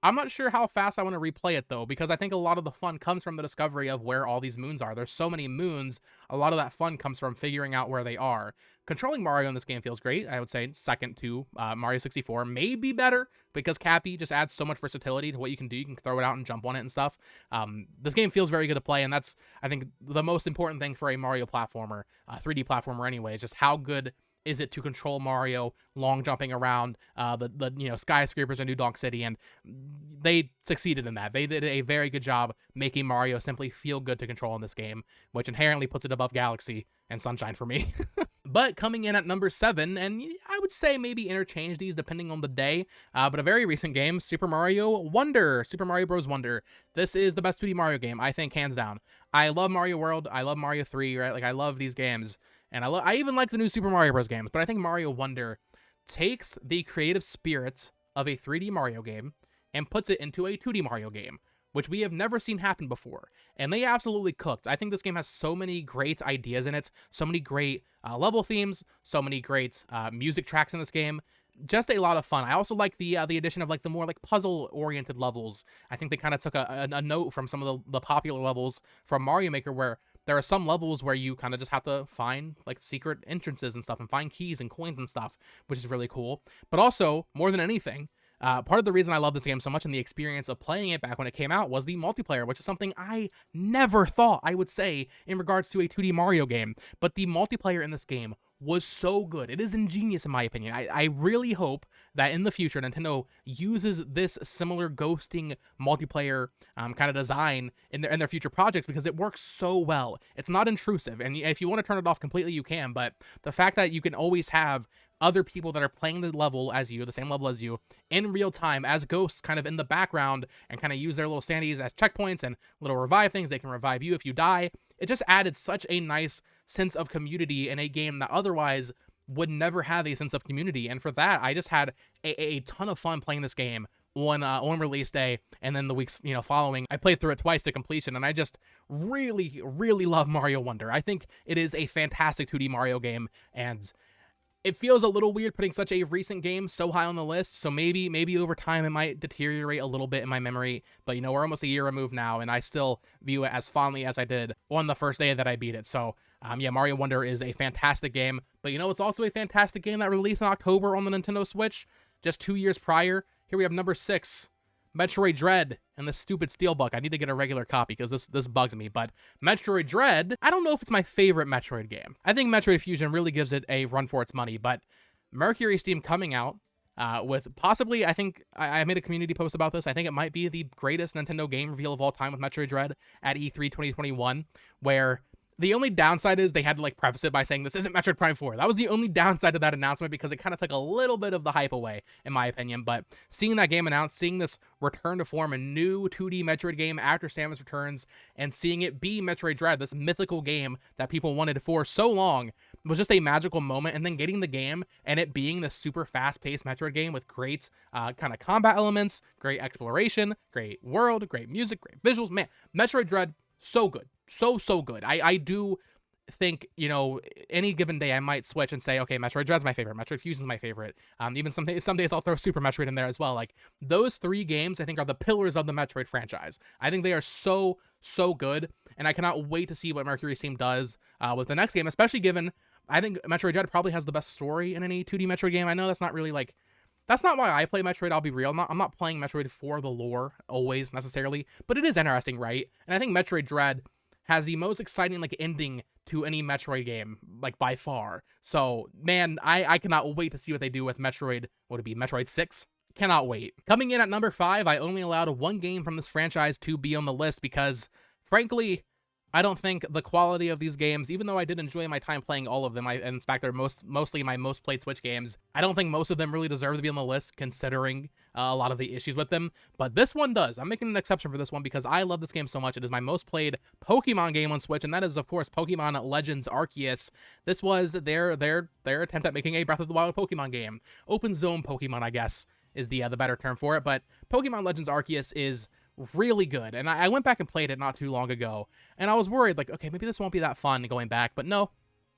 I'm not sure how fast I want to replay it, though, because I think a lot of the fun comes from the discovery of where all these moons are. There's so many moons, a lot of that fun comes from figuring out where they are. Controlling Mario in this game feels great, I would say, second to Mario 64. Maybe better, because Cappy just adds so much versatility to what you can do. You can throw it out and jump on it and stuff. This game feels very good to play, and that's, I think, the most important thing for a Mario platformer, 3D platformer anyway, is just how good is it to control Mario long jumping around the skyscrapers in New Donk City, and they succeeded in that. They did a very good job making Mario simply feel good to control in this game, which inherently puts it above Galaxy and Sunshine for me. But coming in at number 7, and I would say maybe interchange these depending on the day, but a very recent game, Super Mario Wonder, Super Mario Bros. Wonder. This is the best 2D Mario game, I think, hands down. I love Mario World, I love Mario 3, right? Like, I love these games. And I even like the new Super Mario Bros. Games, but I think Mario Wonder takes the creative spirit of a 3D Mario game and puts it into a 2D Mario game, which we have never seen happen before. And they absolutely cooked. I think this game has so many great ideas in it, so many great level themes, so many great music tracks in this game. Just a lot of fun. I also like the addition of, like, the more, like, puzzle-oriented levels. I think they kind of took a note from some of the popular levels from Mario Maker, where there are some levels where you kind of just have to find, like, secret entrances and stuff and find keys and coins and stuff, which is really cool. But also, more than anything, part of the reason I love this game so much and the experience of playing it back when it came out was the multiplayer, which is something I never thought I would say in regards to a 2D Mario game. But the multiplayer in this game was so good. It is ingenious, in my opinion. I really hope that in the future, Nintendo uses this similar ghosting multiplayer kind of design in their future projects, because it works so well. It's not intrusive, and if you want to turn it off completely, you can, but the fact that you can always have other people that are playing the level as you, the same level as you, in real time as ghosts kind of in the background, and kind of use their little standees as checkpoints and little revive things. They can revive you if you die. It just added such a nice sense of community in a game that otherwise would never have a sense of community. And for that, I just had a ton of fun playing this game on release day, and then the weeks following. I played through it twice to completion, and I just really, really love Mario Wonder. I think it is a fantastic 2D Mario game, and it feels a little weird putting such a recent game so high on the list, so maybe over time it might deteriorate a little bit in my memory, but we're almost a year removed now, and I still view it as fondly as I did on the first day that I beat it. So yeah, Mario Wonder is a fantastic game, but it's also a fantastic game that released in October on the Nintendo Switch, just 2 years prior. Here we have number 6, Metroid Dread, and the stupid Steelbook. I need to get a regular copy because this bugs me, but Metroid Dread, I don't know if it's my favorite Metroid game. I think Metroid Fusion really gives it a run for its money, but Mercury Steam coming out with possibly, I think, I made a community post about this, I think it might be the greatest Nintendo game reveal of all time with Metroid Dread at E3 2021, where the only downside is they had to preface it by saying this isn't Metroid Prime 4. That was the only downside to that announcement, because it kind of took a little bit of the hype away, in my opinion. But seeing that game announced, seeing this return to form, a new 2D Metroid game after Samus Returns, and seeing it be Metroid Dread, this mythical game that people wanted for so long, was just a magical moment. And then getting the game and it being this super fast-paced Metroid game with great kind of combat elements, great exploration, great world, great music, great visuals. Man, Metroid Dread, so good. So good. I do think, any given day I might switch and say, okay, Metroid Dread's my favorite, Metroid Fusion's my favorite. Even some days I'll throw Super Metroid in there as well. Those 3 games, I think, are the pillars of the Metroid franchise. I think they are so good, and I cannot wait to see what Mercury Steam does with the next game, especially given I think Metroid Dread probably has the best story in any 2D Metroid game. I know that's not really that's not why I play Metroid, I'll be real. I'm not playing Metroid for the lore always necessarily, but it is interesting, right? And I think Metroid Dread has the most exciting ending to any Metroid game, by far. So man, I cannot wait to see what they do with Metroid. Would it be Metroid 6? Cannot wait. Coming in at number 5, I only allowed one game from this franchise to be on the list because, frankly, I don't think the quality of these games, even though I did enjoy my time playing all of them, and in fact, they're mostly my most played Switch games, I don't think most of them really deserve to be on the list, considering a lot of the issues with them. But this one does. I'm making an exception for this one because I love this game so much. It is my most played Pokemon game on Switch, and that is, of course, Pokemon Legends Arceus. This was their attempt at making a Breath of the Wild Pokemon game. Open zone Pokemon, I guess, is the better term for it. But Pokemon Legends Arceus is really good, and I went back and played it not too long ago, and I was worried, like, okay, maybe this won't be that fun going back, but no,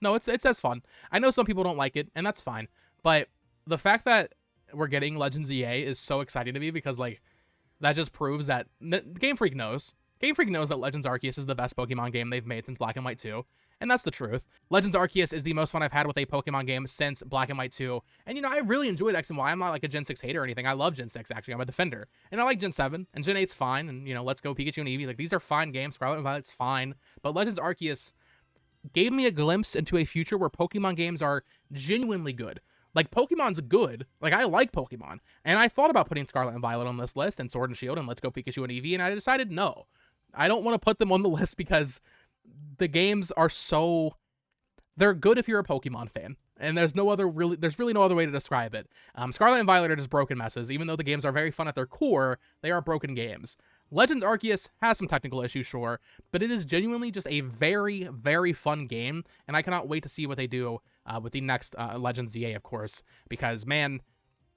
it's as fun. I know some people don't like it, and that's fine, but the fact that we're getting Legends EA is so exciting to me because, like, that just proves that Game Freak knows. Game Freak knows that Legends Arceus is the best Pokemon game they've made since Black and White 2, and that's the truth. Legends Arceus is the most fun I've had with a Pokemon game since Black and White 2, and, you know, I really enjoyed X and Y. I'm not, like, a Gen 6 hater or anything. I love Gen 6, actually. I'm a defender, and I like Gen 7, and Gen 8's fine, and, you know, Let's Go Pikachu and Eevee. Like, these are fine games. Scarlet and Violet's fine, but Legends Arceus gave me a glimpse into a future where Pokemon games are genuinely good. Like, Pokemon's good. Like, I like Pokemon, and I thought about putting Scarlet and Violet on this list, and Sword and Shield, and Let's Go Pikachu and Eevee, and I decided no. I don't want to put them on the list because the games are so... They're good if you're a Pokemon fan, and there's really no other way to describe it. Scarlet and Violet are just broken messes. Even though the games are very fun at their core, they are broken games. Legends Arceus has some technical issues, sure, but it is genuinely just a very, very fun game, and I cannot wait to see what they do with the next Legends EA, of course, because, man,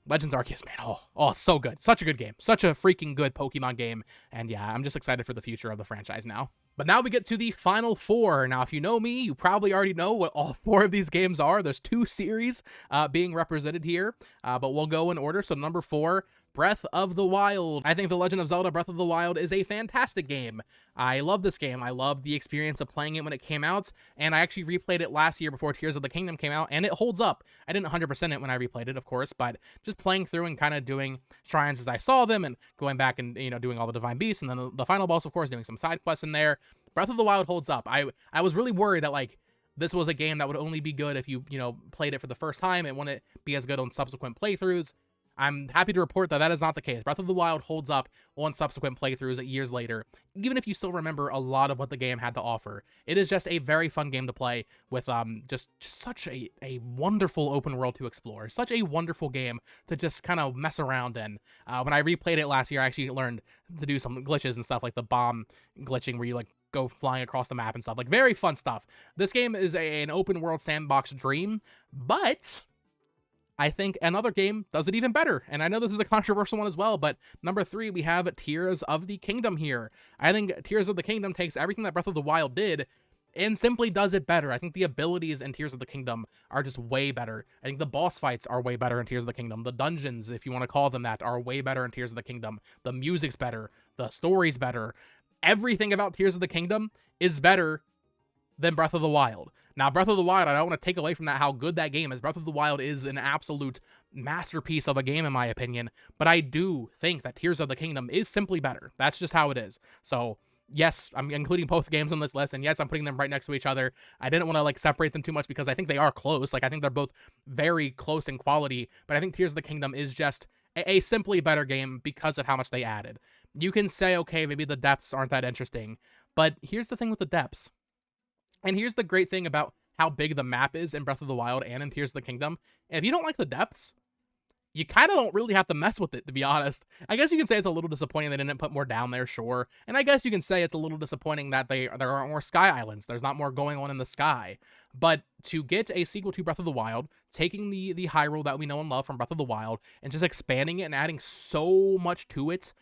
Legends Arceus, man, oh, it's so good. Such a good game. Such a freaking good Pokemon game, and yeah, I'm just excited for the future of the franchise now. But now we get to the final 4. Now, if you know me, you probably already know what all 4 of these games are. There's 2 series being represented here, but we'll go in order. So number 4, Breath of the Wild. I think The Legend of Zelda Breath of the Wild is a fantastic game. I love this game. I love the experience of playing it when it came out, and I actually replayed it last year before Tears of the Kingdom came out, and it holds up. I didn't 100% it when I replayed it, of course, but just playing through and kind of doing shrines as I saw them, and going back and, you know, doing all the Divine Beasts, and then the final boss, of course, doing some side quests in there. Breath of the Wild holds up. I was really worried that, like, this was a game that would only be good if you know, played it for the first time. It wouldn't be as good on subsequent playthroughs. I'm happy to report that that is not the case. Breath of the Wild holds up on subsequent playthroughs years later, even if you still remember a lot of what the game had to offer. It is just a very fun game to play with just such a wonderful open world to explore. Such a wonderful game to just kind of mess around in. When I replayed it last year, I actually learned to do some glitches and stuff, like the bomb glitching where you, like, go flying across the map and stuff. Like, very fun stuff. This game is an open world sandbox dream, but I think another game does it even better. And I know this is a controversial one as well, but number 3, we have Tears of the Kingdom here. I think Tears of the Kingdom takes everything that Breath of the Wild did and simply does it better. I think the abilities in Tears of the Kingdom are just way better. I think the boss fights are way better in Tears of the Kingdom. The dungeons, if you want to call them that, are way better in Tears of the Kingdom. The music's better. The story's better. Everything about Tears of the Kingdom is better than Breath of the Wild. Now, Breath of the Wild, I don't want to take away from that how good that game is. Breath of the Wild is an absolute masterpiece of a game, in my opinion, but I do think that Tears of the Kingdom is simply better. That's just how it is. So, yes, I'm including both games on this list, and yes, I'm putting them right next to each other. I didn't want to, like, separate them too much because I think they are close. Like, I think they're both very close in quality, but I think Tears of the Kingdom is just a simply better game because of how much they added. You can say, okay, maybe the depths aren't that interesting, but here's the thing with the depths. And here's the great thing about how big the map is in Breath of the Wild and in Tears of the Kingdom. If you don't like the depths, you kind of don't really have to mess with it, to be honest. I guess you can say it's a little disappointing they didn't put more down there, sure. And I guess you can say it's a little disappointing that there aren't more sky islands. There's not more going on in the sky. But to get a sequel to Breath of the Wild, taking the Hyrule that we know and love from Breath of the Wild, and just expanding it and adding so much to it,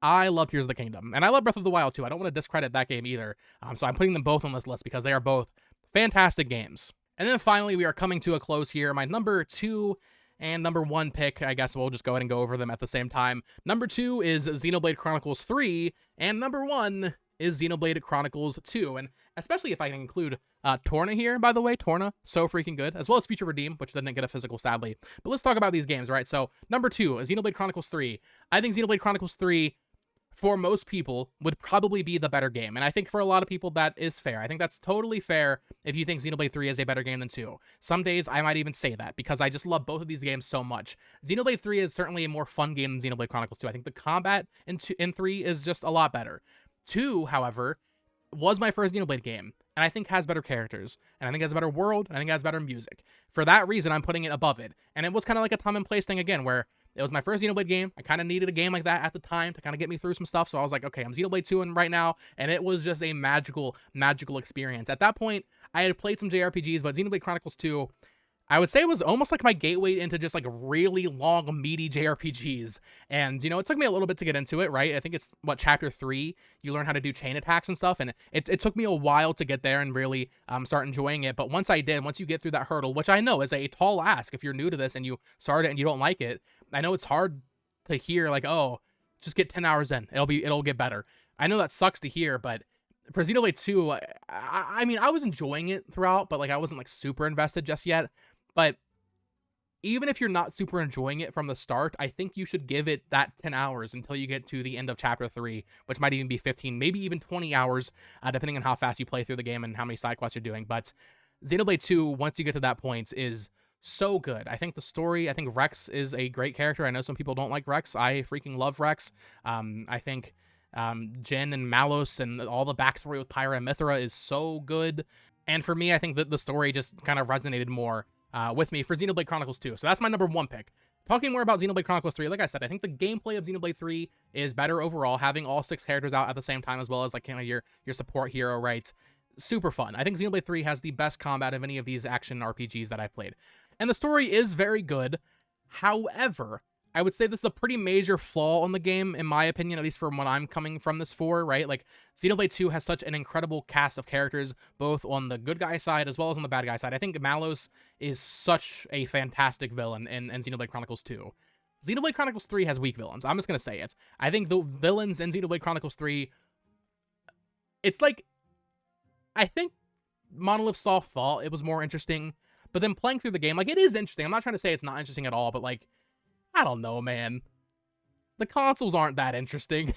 I love Tears of the Kingdom, and I love Breath of the Wild too. I don't want to discredit that game either, so I'm putting them both on this list because they are both fantastic games. And then finally, we are coming to a close here. My number 2 and number 1 pick, I guess we'll just go ahead and go over them at the same time. Number 2 is Xenoblade Chronicles 3, and number 1 is Xenoblade Chronicles 2, and especially if I can include Torna here, by the way. Torna, so freaking good, as well as Future Redeem, which didn't get a physical, sadly. But let's talk about these games, right? So, number 2 is Xenoblade Chronicles 3. I think Xenoblade Chronicles 3, for most people, would probably be the better game. And I think for a lot of people, that is fair. I think that's totally fair if you think Xenoblade 3 is a better game than 2. Some days I might even say that because I just love both of these games so much. Xenoblade 3 is certainly a more fun game than Xenoblade Chronicles 2. I think the combat in 3 is just a lot better. 2, however, was my first Xenoblade game, and I think has better characters, and I think has a better world, and I think has better music. For that reason, I'm putting it above it. And it was kind of like a time and place thing again, where it was my first Xenoblade game. I kind of needed a game like that at the time to kind of get me through some stuff. So I was like, okay, I'm Xenoblade 2 in right now. And it was just a magical experience. At that point, I had played some JRPGs, but Xenoblade Chronicles 2, I would say it was almost like my gateway into just like really long, meaty JRPGs. And, you know, it took me a little bit to get into it, right? I think it's, chapter 3, you learn how to do chain attacks and stuff. And it took me a while to get there and really start enjoying it. But once I did, once you get through that hurdle, which I know is a tall ask if you're new to this and you start it and you don't like it, I know it's hard to hear like, oh, just get 10 hours in. It'll get better. I know that sucks to hear, but for Xenoblade 2, I mean, I was enjoying it throughout, but like I wasn't like super invested just yet. But even if you're not super enjoying it from the start, I think you should give it that 10 hours until you get to the end of chapter 3, which might even be 15, maybe even 20 hours, depending on how fast you play through the game and how many side quests you're doing. But Xenoblade 2, once you get to that point, is so good. I think the story, I think Rex is a great character. I know some people don't like Rex. I freaking love Rex. I think Jin and Malos and all the backstory with Pyra and Mythra is so good. And for me, I think that the story just kind of resonated more with me for Xenoblade Chronicles 2. So that's my number 1 pick. Talking more about Xenoblade Chronicles 3, like I said, I think the gameplay of Xenoblade 3 is better overall, having all 6 characters out at the same time, as well as like kind of your support hero, right? Super fun. I think Xenoblade 3 has the best combat of any of these action RPGs that I've played. And the story is very good. However, I would say this is a pretty major flaw in the game, in my opinion, at least from what I'm coming from this for, right? Like, Xenoblade 2 has such an incredible cast of characters, both on the good guy side as well as on the bad guy side. I think Malos is such a fantastic villain in Xenoblade Chronicles 2. Xenoblade Chronicles 3 has weak villains. I'm just going to say it. I think the villains in Xenoblade Chronicles 3, it's like, I think Monolith Soft thought it was more interesting, but then playing through the game, like, it is interesting. I'm not trying to say it's not interesting at all, but like, I don't know, man. The consoles aren't that interesting.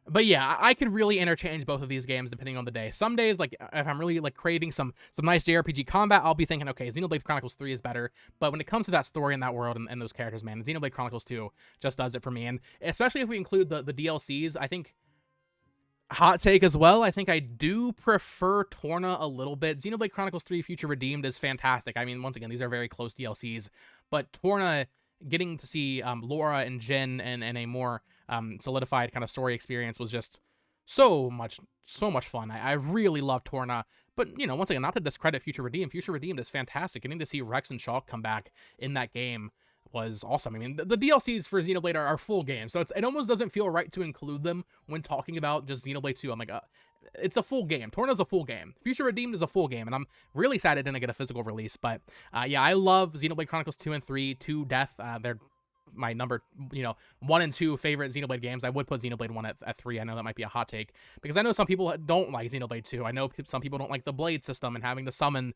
But yeah, I could really interchange both of these games depending on the day. Some days, like, if I'm really, like, craving some nice JRPG combat, I'll be thinking, okay, Xenoblade Chronicles 3 is better. But when it comes to that story and that world and those characters, man, Xenoblade Chronicles 2 just does it for me. And especially if we include the DLCs, I think, hot take as well, I think I do prefer Torna a little bit. Xenoblade Chronicles 3 Future Redeemed is fantastic. I mean, once again, these are very close DLCs. But Torna, getting to see Laura and Jin and a more solidified kind of story experience was just so much fun. I really love Torna. But, you know, once again, not to discredit Future Redeemed. Future Redeemed is fantastic. Getting to see Rex and Shulk come back in that game was awesome. I mean, the DLCs for Xenoblade are full games, so it almost doesn't feel right to include them when talking about just Xenoblade 2. I'm like, it's a full game. Torna's a full game. Future Redeemed is a full game, and I'm really sad it didn't get a physical release. But yeah, I love Xenoblade Chronicles 2 and 3 to death. They're my number, 1 and 2 favorite Xenoblade games. I would put Xenoblade 1 at 3. I know that might be a hot take, because I know some people don't like Xenoblade 2. I know some people don't like the blade system and having to summon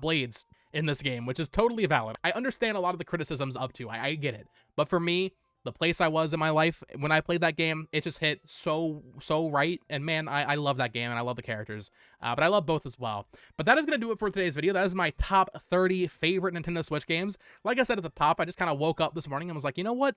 blades in this game, which is totally valid. I understand a lot of the criticisms of 2. I get it. But for me, the place I was in my life when I played that game, it just hit so right. And man, I love that game and I love the characters. But I love both as well. But that is going to do it for today's video. That is my top 30 favorite Nintendo Switch games. Like I said at the top, I just kind of woke up this morning and was like, you know what?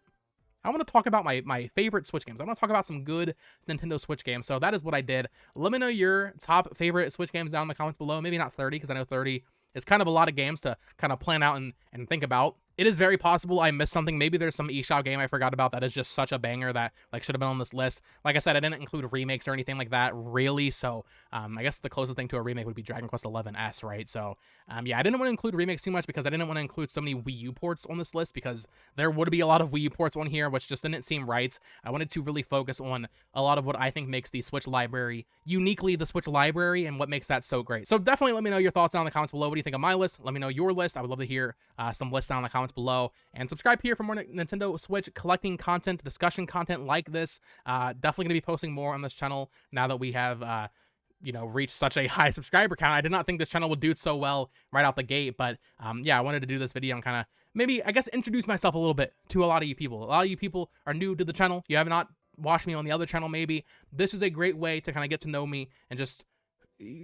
I want to talk about my favorite Switch games. I want to talk about some good Nintendo Switch games. So that is what I did. Let me know your top favorite Switch games down in the comments below. Maybe not 30, because I know 30 is kind of a lot of games to kind of plan out and think about. It is very possible I missed something. Maybe there's some eShop game I forgot about that is just such a banger that like should have been on this list. Like I said, I didn't include remakes or anything like that, really. So I guess the closest thing to a remake would be Dragon Quest XI-S, right? So yeah, I didn't want to include remakes too much because I didn't want to include so many Wii U ports on this list, because there would be a lot of Wii U ports on here, which just didn't seem right. I wanted to really focus on a lot of what I think makes the Switch library uniquely the Switch library and what makes that so great. So definitely let me know your thoughts down in the comments below. What do you think of my list? Let me know your list. I would love to hear some lists down in the comments below. And subscribe here for more Nintendo Switch collecting content, discussion content like this. Definitely going to be posting more on this channel now that we have, reached such a high subscriber count. I did not think this channel would do so well right out the gate, but yeah, I wanted to do this video and kind of maybe, I guess, introduce myself a little bit to a lot of you people. A lot of you people are new to the channel. You have not watch me on the other channel maybe, this is a great way to kind of get to know me and just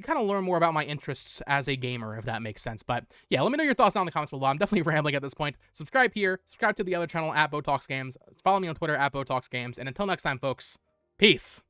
kind of learn more about my interests as a gamer, if that makes sense. But yeah, let me know your thoughts down in the comments below. I'm definitely rambling at this point. Subscribe here, subscribe to the other channel at BoTalksGames, follow me on Twitter at BoTalksGames, and until next time, folks, peace.